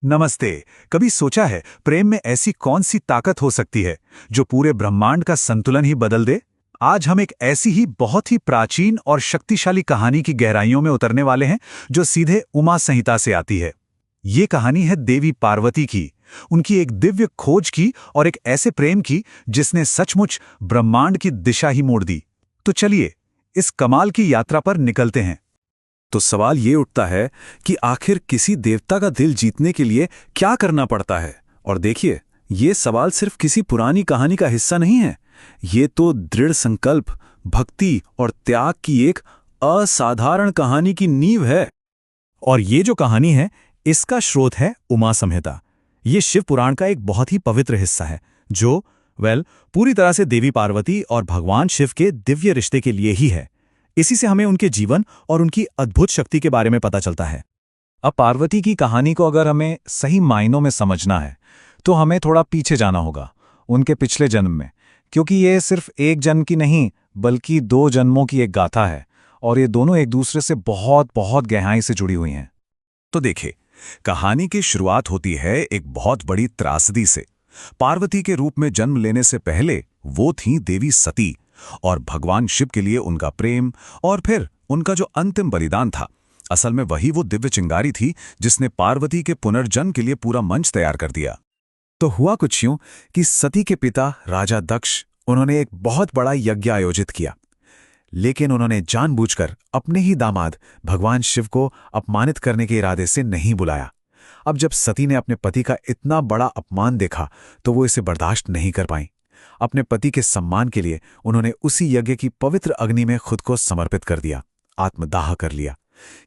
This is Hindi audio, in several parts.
नमस्ते। कभी सोचा है प्रेम में ऐसी कौन सी ताकत हो सकती है जो पूरे ब्रह्मांड का संतुलन ही बदल दे? आज हम एक ऐसी ही बहुत ही प्राचीन और शक्तिशाली कहानी की गहराइयों में उतरने वाले हैं जो सीधे उमा संहिता से आती है। ये कहानी है देवी पार्वती की, उनकी एक दिव्य खोज की और एक ऐसे प्रेम की जिसने सचमुच ब्रह्मांड की दिशा ही मोड़ दी। तो चलिए इस कमाल की यात्रा पर निकलते हैं। तो सवाल ये उठता है कि आखिर किसी देवता का दिल जीतने के लिए क्या करना पड़ता है। और देखिए, ये सवाल सिर्फ किसी पुरानी कहानी का हिस्सा नहीं है। ये तो दृढ़ संकल्प, भक्ति और त्याग की एक असाधारण कहानी की नींव है। और ये जो कहानी है, इसका स्रोत है उमा संहिता। ये शिव पुराण का एक बहुत ही पवित्र हिस्सा है जो पूरी तरह से देवी पार्वती और भगवान शिव के दिव्य रिश्ते के लिए ही है। इसी से हमें उनके जीवन और उनकी अद्भुत शक्ति के बारे में पता चलता है। अब पार्वती की कहानी को अगर हमें सही मायनों में समझना है तो हमें थोड़ा पीछे जाना होगा, उनके पिछले जन्म में, क्योंकि ये सिर्फ एक जन्म की नहीं बल्कि 2 जन्मों की एक गाथा है और ये दोनों एक दूसरे से बहुत बहुत गहराई से जुड़ी हुई हैं। तो देखिए, कहानी की शुरुआत होती है एक बहुत बड़ी त्रासदी से। पार्वती के रूप में जन्म लेने से पहले वो थीं देवी सती, और भगवान शिव के लिए उनका प्रेम और फिर उनका जो अंतिम बलिदान था, असल में वही वो दिव्य चिंगारी थी जिसने पार्वती के पुनर्जन्म के लिए पूरा मंच तैयार कर दिया। तो हुआ कुछ यूं कि सती के पिता राजा दक्ष, उन्होंने एक बहुत बड़ा यज्ञ आयोजित किया, लेकिन उन्होंने जानबूझकर अपने ही दामाद भगवान शिव को अपमानित करने के इरादे से नहीं बुलाया। अब जब सती ने अपने पति का इतना बड़ा अपमान देखा तो वो इसे बर्दाश्त नहीं कर पाई। अपने पति के सम्मान के लिए उन्होंने उसी यज्ञ की पवित्र अग्नि में खुद को समर्पित कर दिया, आत्मदाह कर लिया।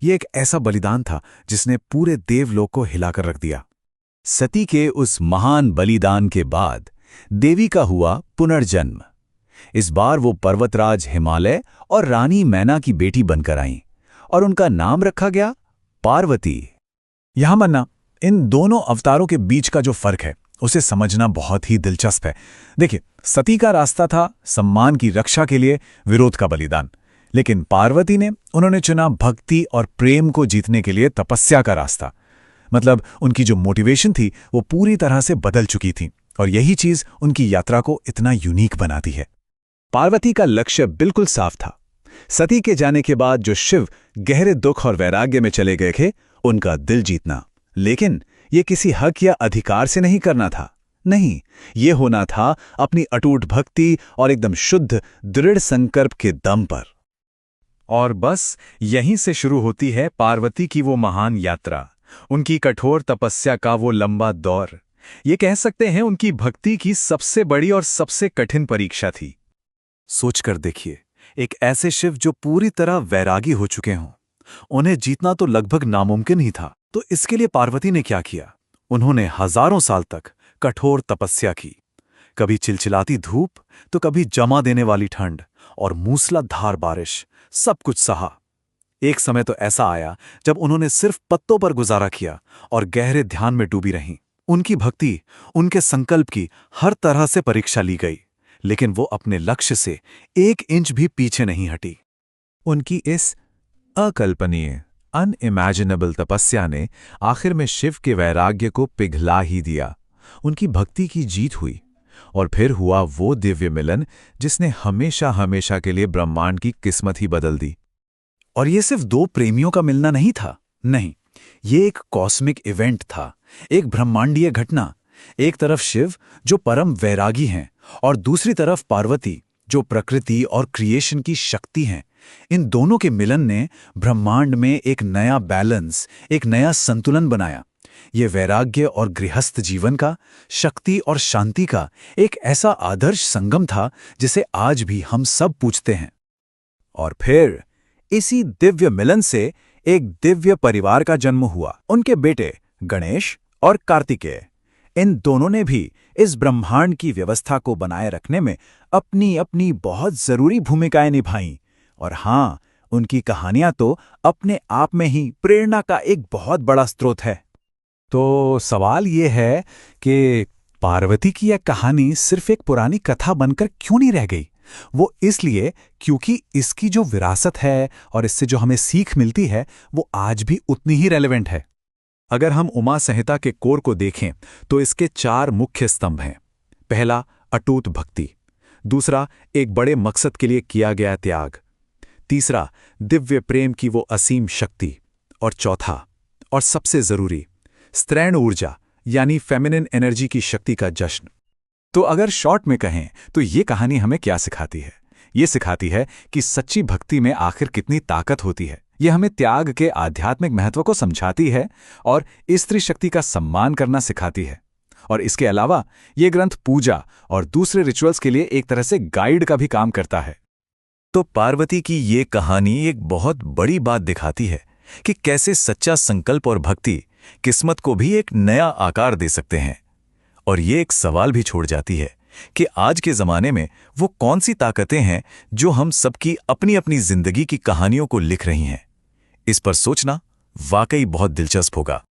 ये एक ऐसा बलिदान था जिसने पूरे देवलोक को हिलाकर रख दिया। सती के उस महान बलिदान के बाद देवी का हुआ पुनर्जन्म। इस बार वो पर्वतराज हिमालय और रानी मैना की बेटी बनकर आईं और उनका नाम रखा गया पार्वती। यहां मन्ना, इन दोनों अवतारों के बीच का जो फर्क है उसे समझना बहुत ही दिलचस्प है। देखिए, सती का रास्ता था सम्मान की रक्षा के लिए विरोध का बलिदान, लेकिन पार्वती ने उन्होंने चुना भक्ति और प्रेम को जीतने के लिए तपस्या का रास्ता। मतलब उनकी जो मोटिवेशन थी वो पूरी तरह से बदल चुकी थी और यही चीज उनकी यात्रा को इतना यूनिक बनाती है। पार्वती का लक्ष्य बिल्कुल साफ था। सती के जाने के बाद जो शिव गहरे दुख और वैराग्य में चले गए थे, उनका दिल जीतना। लेकिन ये किसी हक या अधिकार से नहीं करना था, नहीं, ये होना था अपनी अटूट भक्ति और एकदम शुद्ध दृढ़ संकल्प के दम पर। और बस यहीं से शुरू होती है पार्वती की वो महान यात्रा, उनकी कठोर तपस्या का वो लंबा दौर। ये कह सकते हैं उनकी भक्ति की सबसे बड़ी और सबसे कठिन परीक्षा थी। सोचकर देखिए, एक ऐसे शिव जो पूरी तरह वैरागी हो चुके हों, उन्हें जीतना तो लगभग नामुमकिन ही था। तो इसके लिए पार्वती ने क्या किया? उन्होंने हजारों साल तक कठोर तपस्या की। कभी चिलचिलाती धूप तो कभी जमा देने वाली ठंड और मूसलाधार बारिश, सब कुछ सहा। एक समय तो ऐसा आया जब उन्होंने सिर्फ पत्तों पर गुजारा किया और गहरे ध्यान में डूबी रहीं। उनकी भक्ति, उनके संकल्प की हर तरह से परीक्षा ली गई, लेकिन वो अपने लक्ष्य से 1 इंच भी पीछे नहीं हटी। उनकी इस अकल्पनीय अनइमेजिनेबल तपस्या ने आखिर में शिव के वैराग्य को पिघला ही दिया। उनकी भक्ति की जीत हुई और फिर हुआ वो दिव्य मिलन जिसने हमेशा हमेशा के लिए ब्रह्मांड की किस्मत ही बदल दी। और ये सिर्फ 2 प्रेमियों का मिलना नहीं था, नहीं, ये एक कॉस्मिक इवेंट था, एक ब्रह्मांडीय घटना। एक तरफ शिव जो परम वैरागी हैं और दूसरी तरफ पार्वती जो प्रकृति और क्रिएशन की शक्ति हैं। इन दोनों के मिलन ने ब्रह्मांड में एक नया बैलेंस, एक नया संतुलन बनाया। ये वैराग्य और गृहस्थ जीवन का, शक्ति और शांति का एक ऐसा आदर्श संगम था जिसे आज भी हम सब पूछते हैं। और फिर इसी दिव्य मिलन से एक दिव्य परिवार का जन्म हुआ। उनके बेटे गणेश और कार्तिकेय, इन दोनों ने भी इस ब्रह्मांड की व्यवस्था को बनाए रखने में अपनी अपनी बहुत जरूरी भूमिकाएं निभाईं। और हाँ, उनकी कहानियां तो अपने आप में ही प्रेरणा का एक बहुत बड़ा स्रोत है। तो सवाल ये है कि पार्वती की यह कहानी सिर्फ एक पुरानी कथा बनकर क्यों नहीं रह गई? वो इसलिए क्योंकि इसकी जो विरासत है और इससे जो हमें सीख मिलती है वो आज भी उतनी ही रेलेवेंट है। अगर हम उमा संहिता के कोर को देखें तो इसके 4 मुख्य स्तंभ हैं। पहला, अटूट भक्ति। दूसरा, एक बड़े मकसद के लिए किया गया त्याग। तीसरा, दिव्य प्रेम की वो असीम शक्ति। और चौथा और सबसे जरूरी, स्त्रैण ऊर्जा यानी फेमिनिन एनर्जी की शक्ति का जश्न। तो अगर शॉर्ट में कहें तो ये कहानी हमें क्या सिखाती है? ये सिखाती है कि सच्ची भक्ति में आखिर कितनी ताकत होती है। ये हमें त्याग के आध्यात्मिक महत्व को समझाती है और स्त्री शक्ति का सम्मान करना सिखाती है। और इसके अलावा ये ग्रंथ पूजा और दूसरे रिचुअल्स के लिए एक तरह से गाइड का भी काम करता है। तो पार्वती की ये कहानी एक बहुत बड़ी बात दिखाती है कि कैसे सच्चा संकल्प और भक्ति किस्मत को भी एक नया आकार दे सकते हैं। और ये एक सवाल भी छोड़ जाती है कि आज के ज़माने में वो कौन सी ताकतें हैं जो हम सबकी अपनी अपनी जिंदगी की कहानियों को लिख रही हैं। इस पर सोचना वाकई बहुत दिलचस्प होगा।